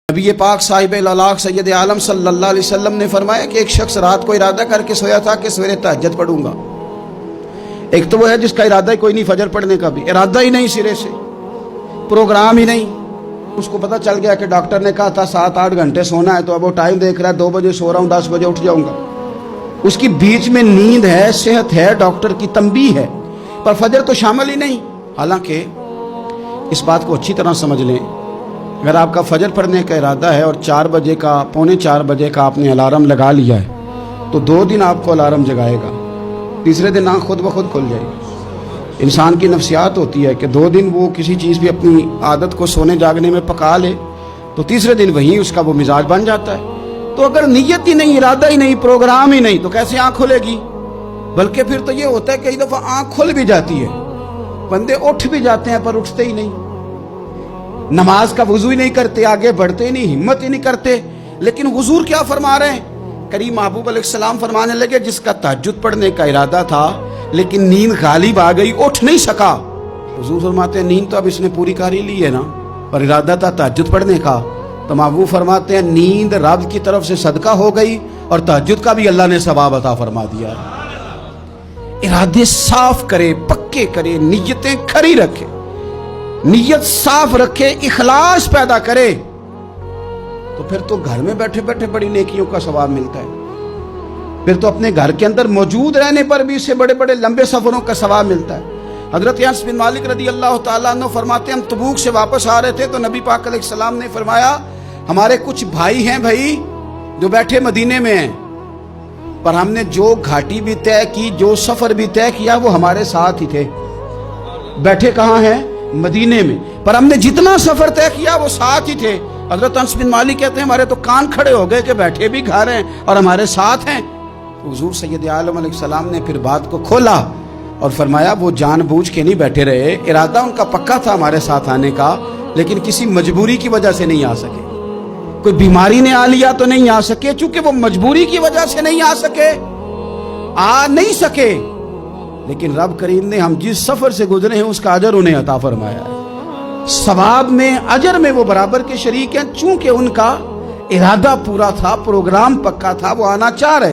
نبی پاک صاحب الاخلاق سید عالم صلی اللہ علیہ وسلم نے فرمایا کہ ایک شخص رات کو ارادہ کر کے سویا تھا کہ سویرے تہجد پڑھوں گا۔ ایک تو وہ ہے جس کا ارادہ ہی کوئی نہیں، فجر پڑھنے کا بھی ارادہ ہی نہیں، سرے سے پروگرام ہی نہیں۔ اس کو پتہ چل گیا کہ ڈاکٹر نے کہا تھا 7-8 گھنٹے سونا ہے، تو اب وہ ٹائم دیکھ رہا ہے 2 بجے سو رہا ہوں، 10 بجے اٹھ جاؤں گا۔ اس کی بیچ میں نیند ہے، صحت ہے، ڈاکٹر کی تنبیہ ہے، پر فجر تو شامل ہی نہیں۔ حالانکہ اس بات کو اچھی طرح سمجھ لیں، اگر آپ کا فجر پڑھنے کا ارادہ ہے اور 4 بجے کا 3:45 بجے کا آپ نے الارم لگا لیا ہے، تو 2 دن آپ کو الارم جگائے گا، تیسرے دن آنکھ خود بخود کھل جائے گی۔ انسان کی نفسیات ہوتی ہے کہ 2 دن وہ کسی چیز بھی اپنی عادت کو سونے جاگنے میں پکا لے تو تیسرے دن وہیں اس کا وہ مزاج بن جاتا ہے۔ تو اگر نیت ہی نہیں، ارادہ ہی نہیں، پروگرام ہی نہیں، تو کیسے آنکھ کھلے گی؟ بلکہ پھر تو یہ ہوتا ہے کہ کئی دفعہ آنکھ کھل بھی جاتی ہے، بندے اٹھ بھی جاتے ہیں پر اٹھتے ہی نہیں، نماز کا وضو ہی نہیں کرتے، آگے بڑھتے ہی نہیں، ہمت ہی نہیں کرتے۔ لیکن حضور کیا فرما رہے ہیں؟ کریم محبوب علیہ السلام فرمانے لگے جس کا تہجد پڑھنے کا ارادہ تھا لیکن نیند غالب آ گئی، اٹھ نہیں سکا۔ حضور فرماتے ہیں نیند تو اب اس نے پوری کر ہی لی ہے نا، پر ارادہ تھا تہجد پڑھنے کا۔ تو محبوب فرماتے ہیں نیند رب کی طرف سے صدقہ ہو گئی اور تہجد کا بھی اللہ نے ثواب عطا فرما دیا۔ ارادے صاف کرے، پکے کرے، نیتیں کھری رکھے، نیت صاف رکھے، اخلاص پیدا کرے، تو پھر تو گھر میں بیٹھے بیٹھے بڑی نیکیوں کا ثواب ملتا ہے۔ پھر تو اپنے گھر کے اندر موجود رہنے پر بھی اسے بڑے بڑے لمبے سفروں کا ثواب ملتا ہے۔ حضرت انس بن مالک رضی اللہ تعالیٰ عنہ فرماتے ہیں ہم تبوک سے واپس آ رہے تھے تو نبی پاک علیہ السلام نے فرمایا ہمارے کچھ بھائی ہیں بھائی جو بیٹھے مدینے میں ہیں، پر ہم نے جو گھاٹی بھی طے کی، جو سفر بھی طے کیا، وہ ہمارے ساتھ ہی تھے۔ بیٹھے کہاں ہیں؟ مدینے میں، پر ہم نے جتنا سفر طے کیا وہ ساتھ ہی تھے۔ حضرت انس بن مالک کہتے ہیں ہمارے تو کان کھڑے ہو گئے کہ بیٹھے بھی گھر ہیں اور ہمارے ساتھ ہیں۔ حضور سید عالم علیہ السلام نے پھر بات کو کھولا اور فرمایا وہ جان بوجھ کے نہیں بیٹھے رہے، ارادہ ان کا پکا تھا ہمارے ساتھ آنے کا، لیکن کسی مجبوری کی وجہ سے نہیں آ سکے۔ کوئی بیماری نے آ لیا تو نہیں آ سکے، چونکہ وہ مجبوری کی وجہ سے نہیں آ سکے، آ نہیں سکے، لیکن رب کریم نے ہم جس سفر سے گزرے ہیں اس کا اجر انہیں عطا فرمایا ہے۔ ثواب میں، اجر میں وہ برابر کے شریک ہیں، چونکہ ان کا ارادہ پورا تھا، پروگرام پکا تھا، وہ آنا چاہ رہے۔